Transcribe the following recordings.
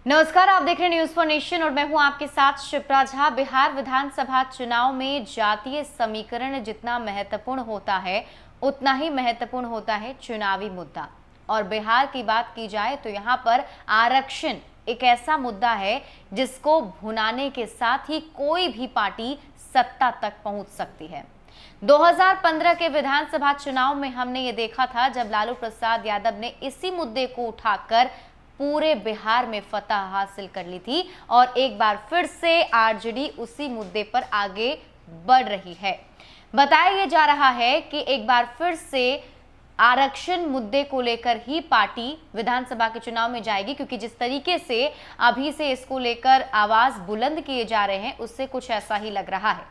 नमस्कार, आप देख रहे हैं न्यूज फॉर नेशन और मैं हूं आपके साथ शिप्रा झा। बिहार विधानसभा चुनाव में जातीय समीकरण जितना महत्वपूर्ण होता है उतना ही महत्वपूर्ण होता है चुनावी मुद्दा। और बिहार की बात की जाए तो यहां पर आरक्षण एक ऐसा मुद्दा है जिसको भुनाने के साथ ही कोई भी पार्टी सत्ता तक पहुंच सकती है। 2015 के विधानसभा चुनाव में हमने ये देखा था जब लालू प्रसाद यादव ने इसी मुद्दे को उठाकर पूरे बिहार में फतह हासिल कर ली थी और एक बार फिर से आरजेडी उसी मुद्दे पर आगे बढ़ रही है। बताया जा रहा है कि एक बार फिर से आरक्षण मुद्दे को लेकर ही पार्टी विधानसभा के चुनाव में जाएगी, क्योंकि जिस तरीके से अभी से इसको लेकर आवाज बुलंद किए जा रहे हैं उससे कुछ ऐसा ही लग रहा है।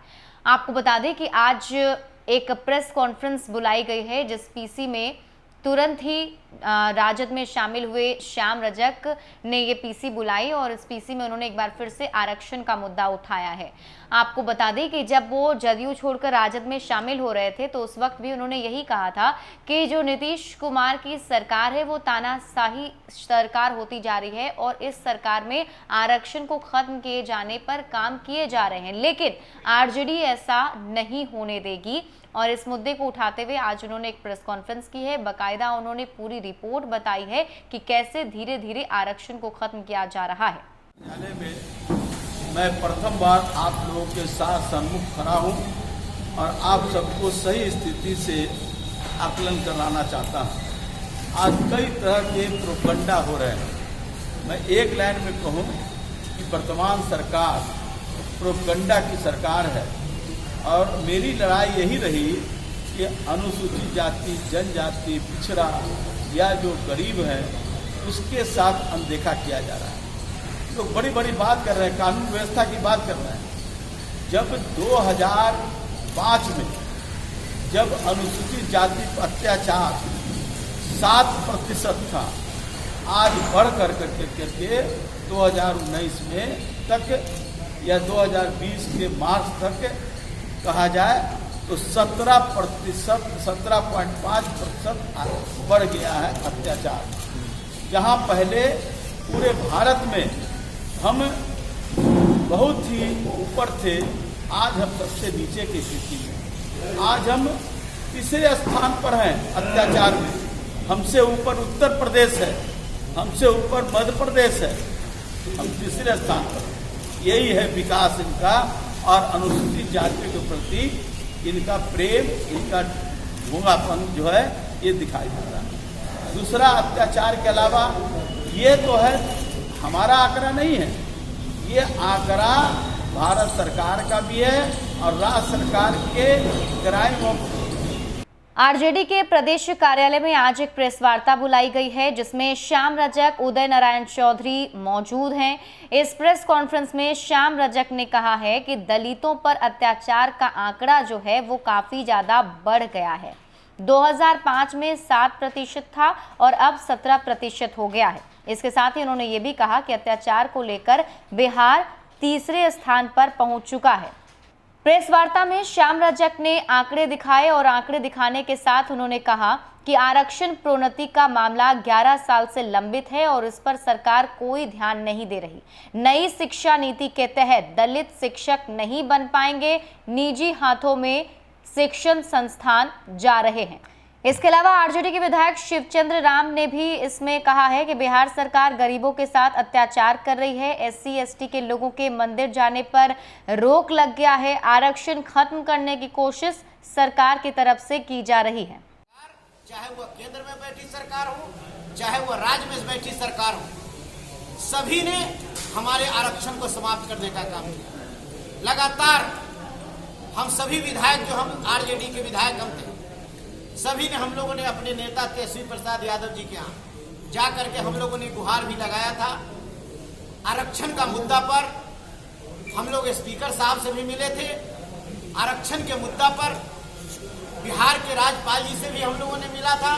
आपको बता दें कि आज एक प्रेस कॉन्फ्रेंस बुलाई गई है जिस पीसी में तुरंत ही राजद में शामिल हुए श्याम रजक ने ये पीसी बुलाई और इस पीसी में उन्होंने एक बार फिर से आरक्षण का मुद्दा उठाया है। आपको बता दें कि जब वो जदयू छोड़कर राजद में शामिल हो रहे थे तो उस वक्त भी उन्होंने यही कहा था कि जो नीतीश कुमार की सरकार है वो तानाशाही सरकार होती जा रही है और इस सरकार में आरक्षण को खत्म किए जाने पर काम किए जा रहे हैं, लेकिन आरजेडी ऐसा नहीं होने देगी। और इस मुद्दे को उठाते हुए आज उन्होंने एक प्रेस कॉन्फ्रेंस की है। बाकायदा उन्होंने पूरी रिपोर्ट बताई है कि कैसे धीरे धीरे आरक्षण को खत्म किया जा रहा है। मैं प्रथम बार आप लोगों के साथ सम्मुख खड़ा हूं और आप सबको सही स्थिति से आकलन कराना चाहता हूं। आज कई तरह के प्रोपगंडा हो रहे हैं। मैं एक लाइन में कहूं कि वर्तमान सरकार प्रोपगंडा की सरकार है और मेरी लड़ाई यही रही कि अनुसूचित जाति, जनजाति, पिछड़ा या जो गरीब है उसके साथ अनदेखा किया जा रहा है। लोग बड़ी बड़ी बात कर रहे हैं, कानून व्यवस्था की बात कर रहे हैं। जब 2005 में जब अनुसूचित जाति पर अत्याचार 7% था, आज बढ़ करके 2019 में तक या 2020 के मार्च तक कहा जाए तो 17.5% बढ़ गया है अत्याचार। जहां पहले पूरे भारत में हम बहुत ही ऊपर थे, आज हम सबसे नीचे की स्थिति में। आज हम तीसरे स्थान पर हैं अत्याचार में। हमसे ऊपर उत्तर प्रदेश है, हमसे ऊपर मध्य प्रदेश है, हम तीसरे स्थान पर। यही है विकास इनका और अनुसूचित जाति के प्रति इनका प्रेम, इनका ढोंगापन जो है ये दिखाई दे रहा है। दूसरा, अत्याचार के अलावा ये तो है हमारा आंकड़ा नहीं है, ये आंकड़ा भारत सरकार का भी है और राज्य सरकार के क्राइम। आरजेडी के प्रदेश कार्यालय में आज एक प्रेस वार्ता बुलाई गई है जिसमें श्याम रजक, उदय नारायण चौधरी मौजूद हैं। इस प्रेस कॉन्फ्रेंस में श्याम रजक ने कहा है कि दलितों पर अत्याचार का आंकड़ा जो है वो काफी ज्यादा बढ़ गया है। 2005 में 7% था और अब 17% हो गया है। इसके साथ ही उन्होंने ये भी कहा कि अत्याचार को लेकर बिहार तीसरे स्थान पर पहुंच चुका है। प्रेस वार्ता में श्याम रजक ने आंकड़े दिखाए और आंकड़े दिखाने के साथ उन्होंने कहा कि आरक्षण प्रोन्नति का मामला 11 साल से लंबित है और इस पर सरकार कोई ध्यान नहीं दे रही। नई शिक्षा नीति के तहत दलित शिक्षक नहीं बन पाएंगे, निजी हाथों में शिक्षण संस्थान जा रहे हैं। इसके अलावा आरजेडी के विधायक शिवचंद्र राम ने भी इसमें कहा है कि बिहार सरकार गरीबों के साथ अत्याचार कर रही है। एससी एसटी के लोगों के मंदिर जाने पर रोक लग गया है। आरक्षण खत्म करने की कोशिश सरकार की तरफ से की जा रही है। चाहे वह केंद्र में बैठी सरकार हो, चाहे वह राज्य में बैठी सरकार हो, सभी ने हमारे आरक्षण को समाप्त करने का काम किया। लगातार हम सभी विधायक, जो हम आरजेडी के विधायक हम थे, सभी ने, हम लोगों ने अपने नेता तेजस्वी प्रसाद यादव जी के यहाँ जा करके हम लोगों ने गुहार भी लगाया था। आरक्षण का मुद्दा पर हम लोग स्पीकर साहब से भी मिले थे। आरक्षण के मुद्दा पर बिहार के राज्यपाल जी से भी हम लोगों ने मिला था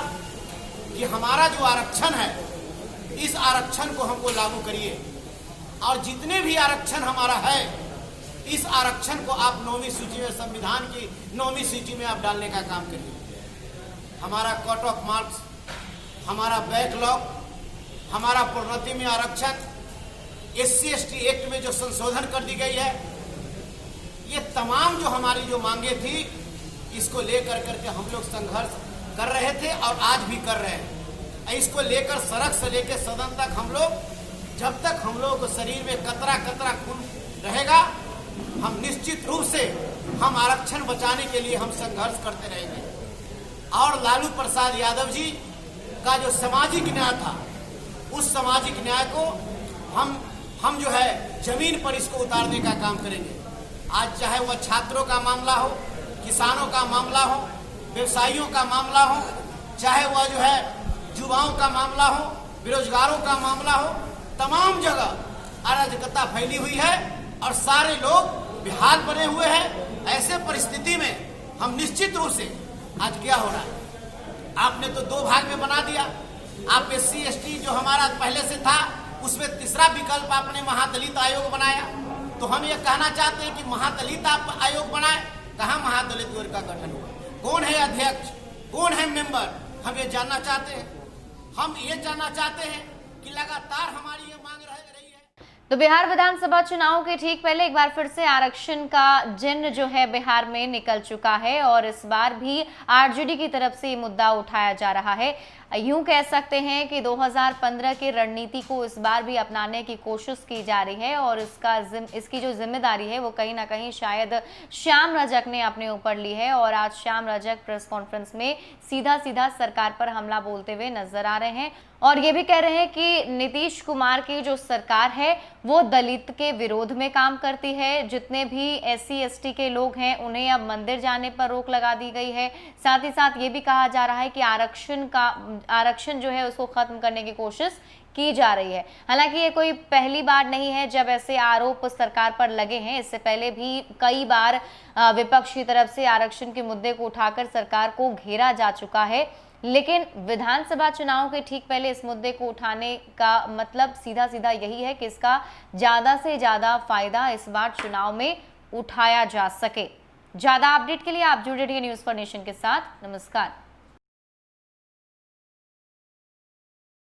कि हमारा जो आरक्षण है, इस आरक्षण को हमको लागू करिए और जितने भी आरक्षण हमारा है, इस आरक्षण को आप 9वीं सूची में, संविधान की 9वीं सूची में आप डालने का काम करिए। हमारा कट ऑफ मार्क्स, हमारा बैकलॉग, हमारा प्रोन्नति में आरक्षण, SC/ST एक्ट में जो संशोधन कर दी गई है, ये तमाम जो हमारी जो मांगे थी, इसको लेकर करके हम लोग संघर्ष कर रहे थे और आज भी कर रहे हैं। इसको लेकर सड़क से लेकर सदन तक हम लोग, जब तक हम लोग को शरीर में कतरा कतरा खून रहेगा, हम निश्चित रूप से हम आरक्षण बचाने के लिए हम संघर्ष करते रहेंगे। और लालू प्रसाद यादव जी का जो सामाजिक न्याय था, उस सामाजिक न्याय को हम जो है जमीन पर इसको उतारने का काम करेंगे। आज चाहे वह छात्रों का मामला हो, किसानों का मामला हो, व्यवसायियों का मामला हो, चाहे वह जो है युवाओं का मामला हो, बेरोजगारों का मामला हो, तमाम जगह अराजकता फैली हुई है और सारे लोग बेहाल बने हुए हैं। ऐसे परिस्थिति में हम निश्चित रूप से, आज क्या हो रहा है, आपने तो 2 भाग में बना दिया। आप SC/ST जो हमारा पहले से था, उसमें तीसरा विकल्प आपने महादलित आयोग बनाया। तो हम ये कहना चाहते हैं कि महादलित आप आयोग बनाए, कहाँ महादलित वर्ग का गठन हुआ, कौन है अध्यक्ष, कौन है मेंबर, हम ये जानना चाहते हैं। हम ये जानना चाहते हैं कि लगातार हमारी ये मांग रही है। तो बिहार विधानसभा चुनाव के ठीक पहले एक बार फिर से आरक्षण का जिन्न जो है बिहार में निकल चुका है और इस बार भी आरजेडी की तरफ से ये मुद्दा उठाया जा रहा है। यूं कह सकते हैं कि 2015 की रणनीति को इस बार भी अपनाने की कोशिश की जा रही है और इसकी जो जिम्मेदारी है वो कहीं ना कहीं शायद श्याम रजक ने अपने ऊपर ली है। और आज श्याम रजक प्रेस कॉन्फ्रेंस में सीधा सीधा सरकार पर हमला बोलते हुए नजर आ रहे हैं और ये भी कह रहे हैं कि नीतीश कुमार की जो सरकार है वो दलित के विरोध में काम करती है। जितने भी SC/ST के लोग हैं उन्हें अब मंदिर जाने पर रोक लगा दी गई है। साथ ही साथ ये भी कहा जा रहा है कि आरक्षण जो है उसको खत्म करने की कोशिश की जा रही है। हालांकि ये कोई पहली बार नहीं है जब ऐसे आरोप सरकार पर लगे हैं। इससे पहले भी कई बार विपक्ष की तरफ से आरक्षण के मुद्दे को उठाकर सरकार को घेरा जा चुका है, लेकिन विधानसभा चुनाव के ठीक पहले इस मुद्दे को उठाने का मतलब सीधा सीधा यही है कि इसका ज्यादा से ज्यादा फायदा इस बार चुनाव में उठाया जा सके। ज्यादा अपडेट के लिए आप जुड़े रहिए न्यूज़ फॉर नेशन के साथ। नमस्कार।